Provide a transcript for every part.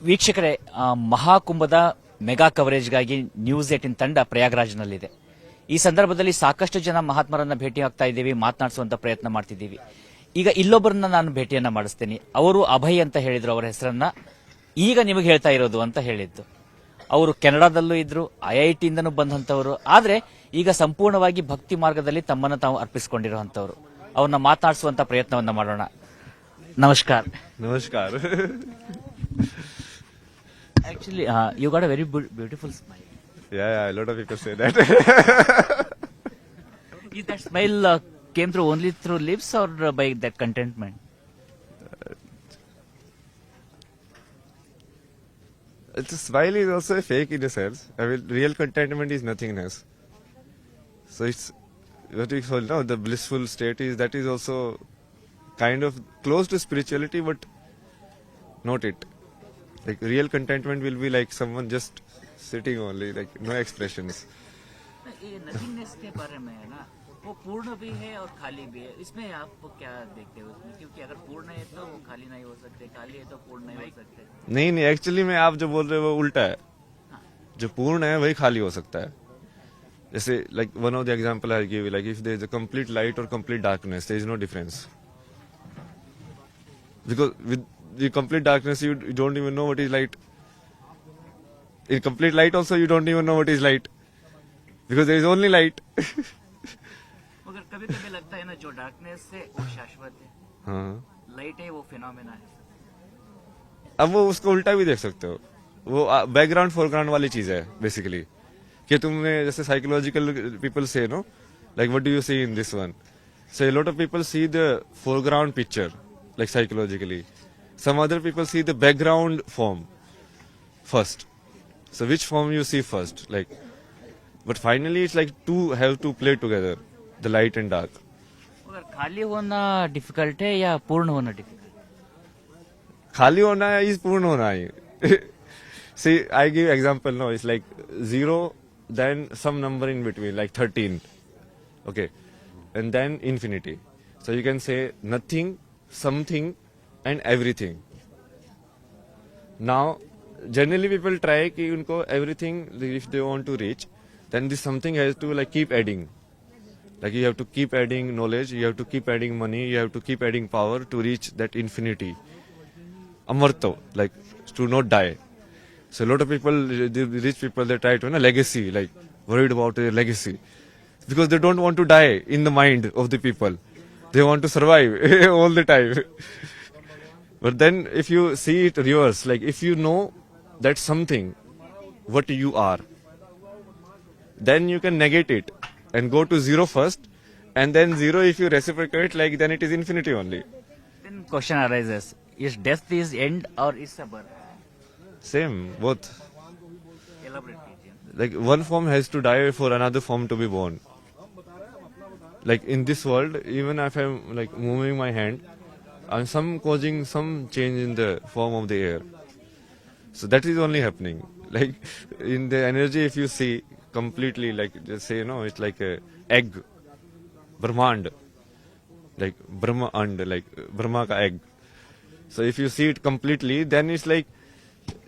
ವೀಕ್ಷಕರೇ, ಮಹಾಕುಂಭದ mega ಕವರೇಜ್ಗಾಗಿ news 18 ತಂಡ ಪ್ರಯಾಗ್ರಾಜ್ನಲ್ಲಿದೆ. ಈ ಸಂದರ್ಭದಲ್ಲಿ ಸಾಕಷ್ಟು ಜನ ಮಹಾತ್ಮರನ್ನ ಭೇಟಿ ಆಗ್ತಾ ಇದ್ದೀವಿ, ಮಾತನಾಡಿಸುವಂತ ಪ್ರಯತ್ನ ಮಾಡ್ತಿದ್ದೀವಿ. ಈಗ ಇಲ್ಲೊಬ್ಬರನ್ನ ನಾನು ಭೇಟಿಯನ್ನ ಮಾಡಿಸ್ತೇನೆ. ಅವರು ಅಭಯ್ ಅಂತ ಹೇಳಿದ್ರು, ಅವರ ಹೆಸರನ್ನ ಈಗ ನಿಮಗೆ ಹೇಳ್ತಾ ಇರೋದು ಅಂತ ಹೇಳಿದ್ದು. ಅವರು ಕೆನಡಾದಲ್ಲೂ ಇದ್ರು, IIT ಇಂದನೂ ಬಂದಂತವರು, ಆದ್ರೆ ಈಗ ಸಂಪೂರ್ಣವಾಗಿ ಭಕ್ತಿ ಮಾರ್ಗದಲ್ಲಿ ತಮ್ಮನ್ನು ತಾವು ಅರ್ಪಿಸಿಕೊಂಡಿರುವಂತವರು. ಅವ್ರನ್ನ ಮಾತನಾಡಿಸುವಂತ ಪ್ರಯತ್ನವನ್ನ ಮಾಡೋಣ. ನಮಸ್ಕಾರ. Namaskar. Actually, you got a very beautiful smile. Yeah, a lot of people say that. Is that smile came through only through lips or by that contentment? The smile is also a fake in a sense. I mean, real contentment is nothingness. So it's what we call now the blissful state is that is also kind of close to spirituality, but not it. Like real contentment will be like someone just sitting only, like no expressions. ये nothingness के बारे में है ना, वो पूर्ण भी है और खाली भी है. इसमें आप क्या देखते हो उसमें? क्योंकि अगर पूर्ण है तो वो खाली नहीं हो सकते, खाली है तो पूर्ण नहीं हो सकते. नहीं, एक्चुअली में आप जो बोल रहे हो वो उल्टा है. जो पूर्ण है वही खाली हो सकता है. जैसे like one of the example I give, like if there is a complete light or complete darkness, there is no difference. Because with the complete darkness you don't even know what is light. In complete light also you don't even know what is light. Because there is only light. मगर कभी-कभी लगता है ना, जो darkness है वो शाश्वत है, हाँ. लाइट है वो फिनोमेना है. अब वो उसको उल्टा भी देख सकते हो. वो बैकग्राउंड फोरग्राउंड वाली चीज है बेसिकली. कि तुमने जैसे साइकोलॉजिकल पीपल से no, like what do you see in this one. So a lot of people see the foreground picture, like psychologically. Some other people see the background form first. So which form you see first, like. But finally it's like two have to play together, the light and dark. मगर खाली होना difficult है या पूर्ण होना difficult? खाली होना is पूर्ण होना ही. See, I give example now. It's like 0, then some number in between, like 13. Okay. And then infinity. So you can say nothing, something, and everything. Now, generally people try कि उनको everything, if they want to reach, then this something has to like keep adding. Like you have to keep adding knowledge, you have to keep adding money, you have to keep adding power to reach that infinity. Amarto, like to not die. So a lot of people, the rich people, they try to legacy, like worried about their legacy. Because they don't want to die in the mind of the people. They want to survive all the time. But then if you see it reverse, like if you know that something, what you are, then you can negate it and go to 0 first, and then 0 if you reciprocate, like then it is infinity only. Then question arises: is death is end or is a birth? Same, both. Elaborate कीजिए. Like one form has to die for another form to be born. Like in this world, even if I'm like moving my hand, I'm causing some change in the form of the air. So that is only happening. Like in the energy, if you see completely, like just say it's like a egg, Brahmand, like Brahmand, like Brahma ka egg. So if you see it completely, then it's like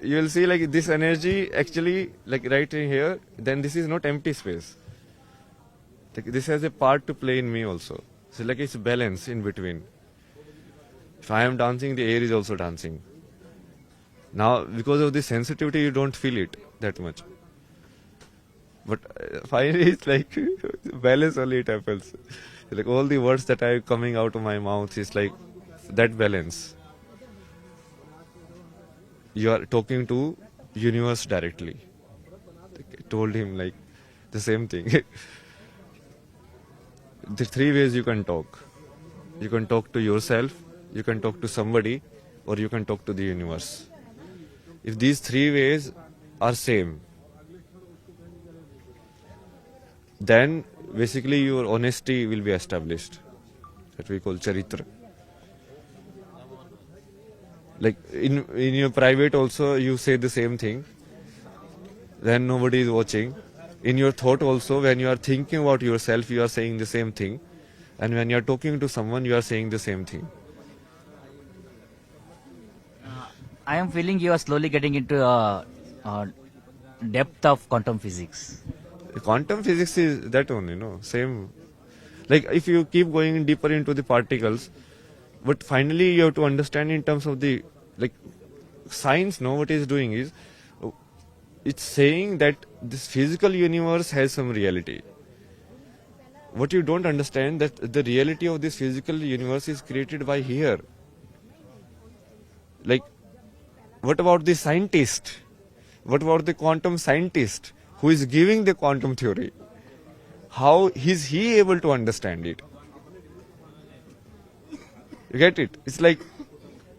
you will see like this energy actually like right in here. Then this is not empty space. Like this has a part to play in me also. So like it's balance in between. If I am dancing, the air is also dancing. Now because of the sensitivity, you don't feel it that much. But finally it's like balance only it happens. Like all the words that are coming out of my mouth is like that balance. You are talking to universe directly. I told him like the same thing. The 3 ways you can talk. You can talk to yourself, you can talk to somebody, or you can talk to the universe. If these 3 ways are same, then basically your honesty will be established. That we call charitra. Like in your private also you say the same thing. Then nobody is watching. In your thought also, when you are thinking about yourself, you are saying the same thing. And when you are talking to someone, you are saying the same thing. I am feeling you are slowly getting into depth of quantum physics. Quantum physics is that only, no? Same. Like if you keep going deeper into the particles, but finally you have to understand in terms of the, like, science, no, what it is doing is, it's saying that this physical universe has some reality. What you don't understand, that the reality of this physical universe is created by here. Like, what about the scientist? What about the quantum scientist who is giving the quantum theory? How is he able to understand it? You get it? It's like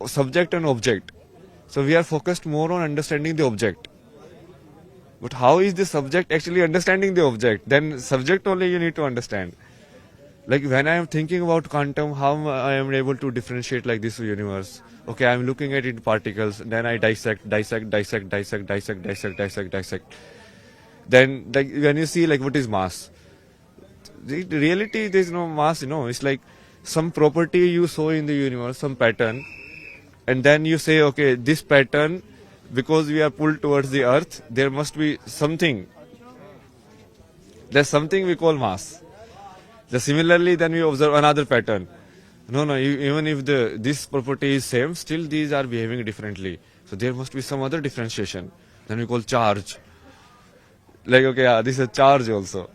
subject and object. So we are focused more on understanding the object. But how is the subject actually understanding the object? Then subject only you need to understand. Like when I am thinking about quantum, how I am able to differentiate like this universe. Okay, I am looking at it particles, then I dissect. Then like when you see like what is mass, the reality there is no mass, it's like some property you saw in the universe, some pattern, and then you say, okay, this pattern, because we are pulled towards the earth, there must be something. There's something we call mass. Just similarly, then we observe another pattern. No, even if this property is same, still these are behaving differently. So there must be some other differentiation. Then we call charge. Like, okay, this is charge also.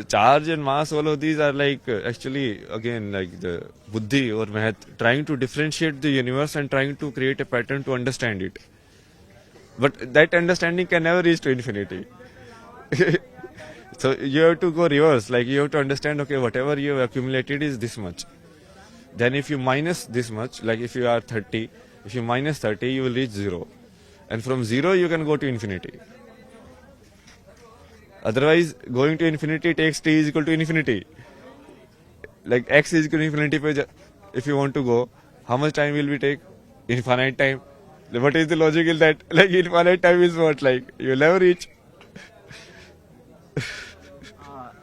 Charge and mass, all of these are like actually again like the buddhi or math, trying to differentiate the universe and trying to create a pattern to understand it. But that understanding can never reach to infinity. So you have to go reverse. Like you have to understand, okay, whatever you have accumulated is this much. Then if you minus this much, like if you are 30, if you minus 30, you will reach 0. And from 0, you can go to infinity. Otherwise, going to infinity takes t is equal to infinity. Like x is equal to infinity. If you want to go, how much time will we take? Infinite time. What is the logic in that? Like infinite time is what? Like you will never reach.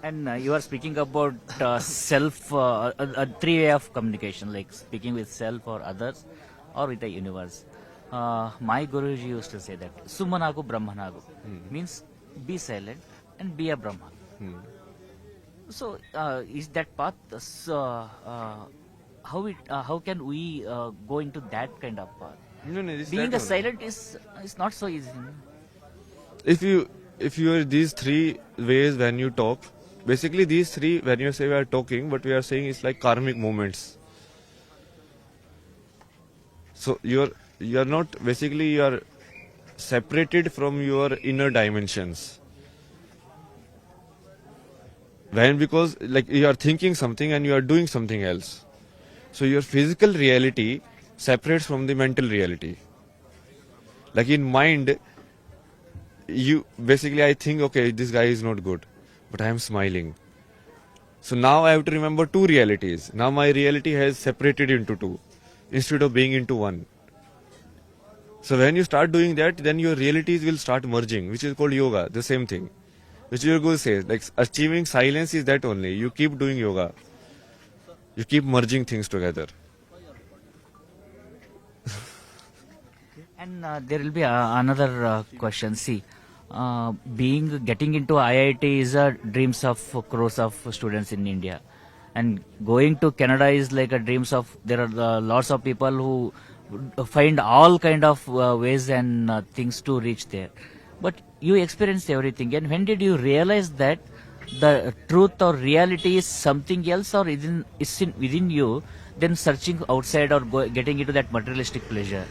And you are speaking about self, a three way of communication, like speaking with self or others or with the universe. My Guruji used to say that Sumanagu Brahmanagu means be silent and be a Brahman. So is that path? How can we go into that kind of path? No, this Being a silent is not so easy. If you are these three ways when you talk, basically these three when you say we are talking, but we are saying it's like karmic moments. So you are not, basically you are separated from your inner dimensions. When, because like you are thinking something and you are doing something else. So your physical reality separates from the mental reality. Like in mind, you basically, I think, okay, this guy is not good, but I am smiling. So now I have to remember two realities. Now my reality has separated into two instead of being into one. So when you start doing that, then your realities will start merging, which is called yoga, the same thing. Which your Guru says, like achieving silence is that only. You keep doing yoga. You keep merging things together. And there will be another question. See, getting into IIT is a dreams of crores of students in India, and going to Canada is like a dreams of. There are lots of people who find all kind of ways and things to reach there. But you experienced everything, and when did you realize that the truth or reality is something else, or is within you, than searching outside or getting into that materialistic pleasure?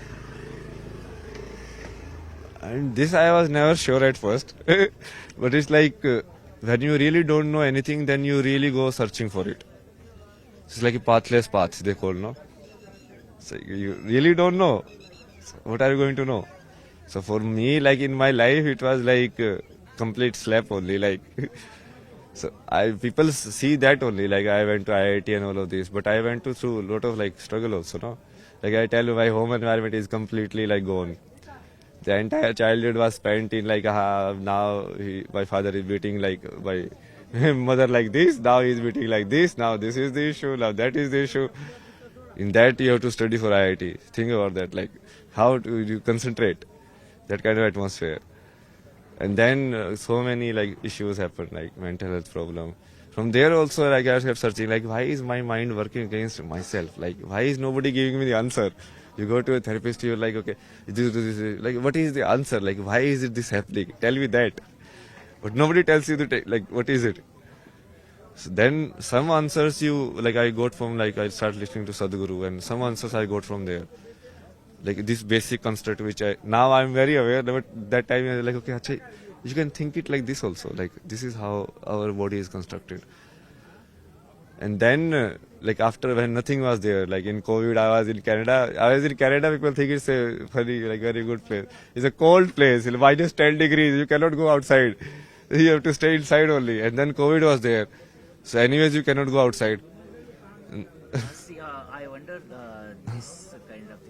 And this I was never sure at first. But it's like when you really don't know anything, then you really go searching for it. It's like a pathless path, they call, no? So you really don't know. So what are you going to know? So for me, like in my life, it was like complete slap only. Like so, people see that only. Like I went to IIT and all of this, but I went through a lot of like struggle also. No, like I tell you, my home environment is completely like gone. The entire childhood was spent in like now my father is beating like my mother like this. Now he's beating like this. Now this is the issue. Now that is the issue. In that you have to study for IIT. Think about that. Like how do you concentrate? That kind of atmosphere. And then so many like issues happen, like mental health problem. From there also, like I kept searching, like why is my mind working against myself? Like why is nobody giving me the answer? You go to a therapist, you're like, okay, this. Like what is the answer? Like why is it this happening? Tell me that. But nobody tells you like what is it? So then some answers like I got from like I started listening to Sadhguru, and some answers I got from there. Like this basic construct which now I'm very aware, but that time I was like, okay, achha, you can think it like this also, like this is how our body is constructed. And then like after, when nothing was there, like in COVID I was in Canada, people think it's a funny, like very good place. It's a cold place, minus 10 degrees, you cannot go outside, you have to stay inside only. And then COVID was there, so anyways you cannot go outside. See, I wonder this kind of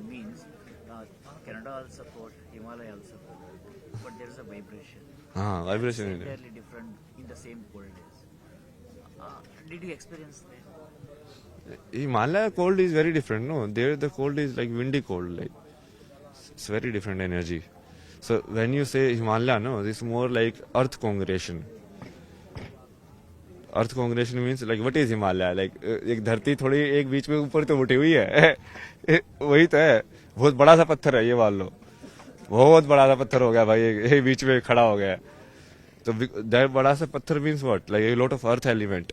means Canada also support, Himalaya also support, but there is a vibration. Vibration It's in it. entirely different in the same cold days. Did you experience that? Himalaya cold is very different. No, there the cold is like windy cold. Like it's very different energy. So when you say Himalaya, no, it's more like Earth congregation. Earth congregation means like what is Himalaya? Like एक धरती थोड़ी एक बीच में ऊपर तो उठी हुई है वही तो है. बहुत बड़ा सा पत्थर है ये मान लो. बहुत बड़ा सा पत्थर हो गया भाई, एक बीच में खड़ा हो गया. तो दैट बड़ा सा पत्थर means what? Like a lot of earth element.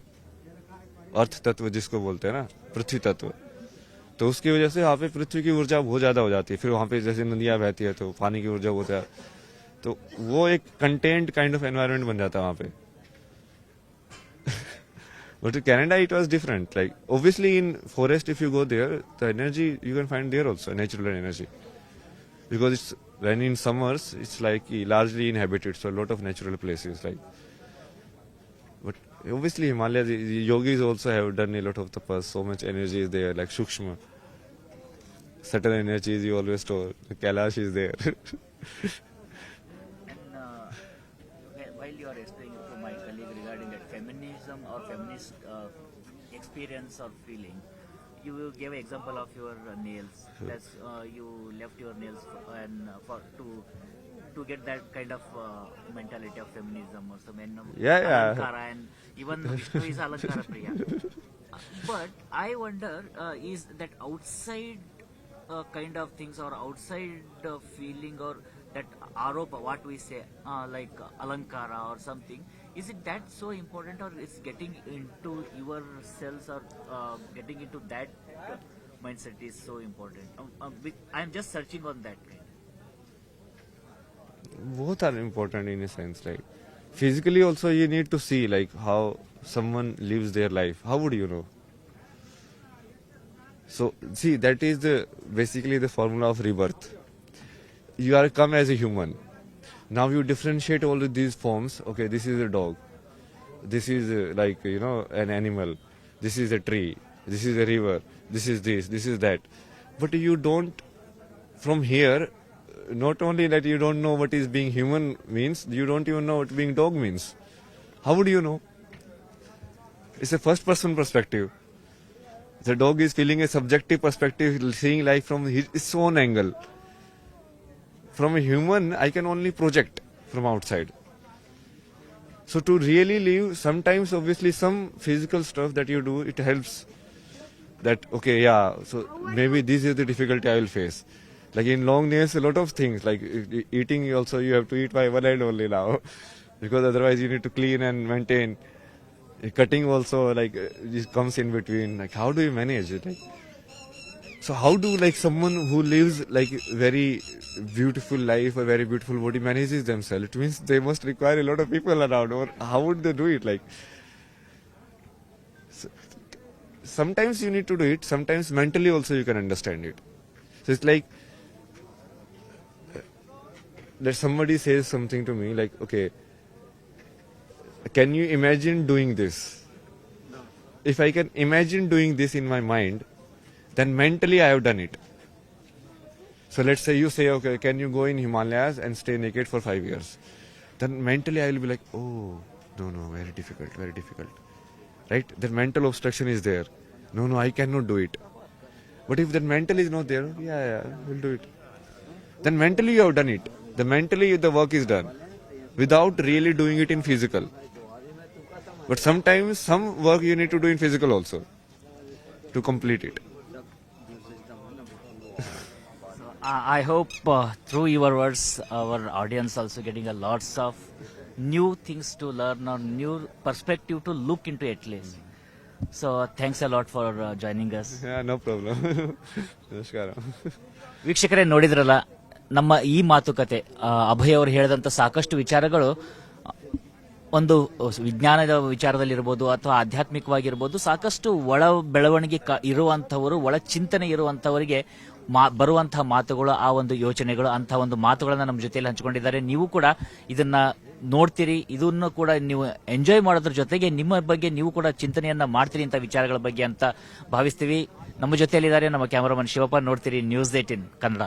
Earth तत्व जिसको बोलते हैं ना, पृथ्वी तत्व. तो उसकी वजह से वहाँ पे पृथ्वी की ऊर्जा बहुत ज्यादा हो जाती है. फिर वहाँ पे जैसे नदियां बहती है तो पानी की ऊर्जा होता है, तो वो एक कंटेंट काइंड ऑफ एनवायरनमेंट बन जाता है वहाँ पे. But in Canada it was different. Like obviously in forest if you go there, the energy you can find there also, natural energy. Because it's when in summers it's like largely inhabited, so a lot of natural places like. But obviously Himalaya, the yogis also have done a lot of tapas. So much energy is there, like Shukshma. Certain energies you always store. Kailash is there. And while you are explaining to my colleague regarding that feminism or feminist experience or feeling, you gave an example of your nails. That's you left your nails for to get that kind of mentality of feminism or some Yeah. Alankara, and even Vishnu is Alankara Priya. But I wonder, is that outside kind of things or outside feeling or that aropa, what we say, like Alankara or something, is it that so important, or is getting into yourselves or getting into that mindset is so important? I'm just searching on that kind. Both are important in a sense. Like physically also you need to see like how someone lives their life. How would you know? So see, that is basically the formula of rebirth. You are come as a human. Now you differentiate all of these forms. Okay, this is a dog. This is like an animal. This is a tree. This is a river. This is this. This is that. But you don't. From here, not only that you don't know what is being human means, you don't even know what being dog means. How would you know? It's a first person perspective. The dog is feeling a subjective perspective, seeing life from his own angle. From a human, I can only project from outside. So to really live, sometimes obviously some physical stuff that you do, it helps. That, okay, yeah, so maybe this is the difficulty I will face. Like in long nails, a lot of things, like eating also, you have to eat by one hand only now. Because otherwise you need to clean and maintain. Cutting also, like, it comes in between. Like, how do you manage it? Like, so how do like someone who lives like very beautiful life, a very beautiful body manages themselves? It means they must require a lot of people around. Or how would they do it? Like, so, sometimes you need to do it. Sometimes mentally also you can understand it. So it's like that somebody says something to me like, okay, can you imagine doing this? No. If I can imagine doing this in my mind, then mentally I have done it. So let's say you say, okay, can you go in Himalayas and stay naked for 5 years? Then mentally I will be like, oh, no, very difficult, very difficult. Right? The mental obstruction is there. No, I cannot do it. But if that mental is not there, yeah, we'll do it. Then mentally you have done it. The mentally the work is done without really doing it in physical. But sometimes some work you need to do in physical also to complete it. I hope through your words, our audience also getting a lots of new things to learn or new perspective to look into at least. So thanks a lot for joining us. Yeah, no problem. Namaskara. ವೀಕ್ಷಕರೇ ನೋಡಿದ್ರಲ್ಲ, ನಮ್ಮ ಈ ಮಾತುಕತೆ ಅಭಯ್ ಅವರು ಹೇಳಿದಂಥ ಸಾಕಷ್ಟು ವಿಚಾರಗಳು ಒಂದು ವಿಜ್ಞಾನದ ವಿಚಾರದಲ್ಲಿರ್ಬೋದು ಅಥವಾ ಆಧ್ಯಾತ್ಮಿಕವಾಗಿರ್ಬೋದು ಸಾಕಷ್ಟು ಒಳ ಬೆಳವಣಿಗೆ ಇರುವಂಥವರು, ಒಳ ಚಿಂತನೆ ಇರುವಂಥವರಿಗೆ ಬರುವಂತಹ ಮಾತುಗಳು, ಆ ಒಂದು ಯೋಚನೆಗಳು, ಅಂತಹ ಒಂದು ಮಾತುಗಳನ್ನ ನಮ್ಮ ಜೊತೆಯಲ್ಲಿ ಹಂಚಿಕೊಂಡಿದ್ದಾರೆ. ನೀವು ಕೂಡ ಇದನ್ನ ನೋಡ್ತೀರಿ, ಇದನ್ನು ಕೂಡ ನೀವು ಎಂಜಾಯ್ ಮಾಡೋದ್ರ ಜೊತೆಗೆ ನಿಮ್ಮ ಬಗ್ಗೆ ನೀವು ಕೂಡ ಚಿಂತನೆಯನ್ನ ಮಾಡ್ತೀರಿ ಅಂತ ವಿಚಾರಗಳ ಬಗ್ಗೆ ಅಂತ ಭಾವಿಸ್ತೀವಿ. ನಮ್ಮ ಜೊತೆಯಲ್ಲಿದ್ದಾರೆ ನಮ್ಮ ಕ್ಯಾಮರಾಮನ್ ಶಿವಪ್ಪ. ನೋಡ್ತೀರಿ ನ್ಯೂಸ್ 18 ಕನ್ನಡ.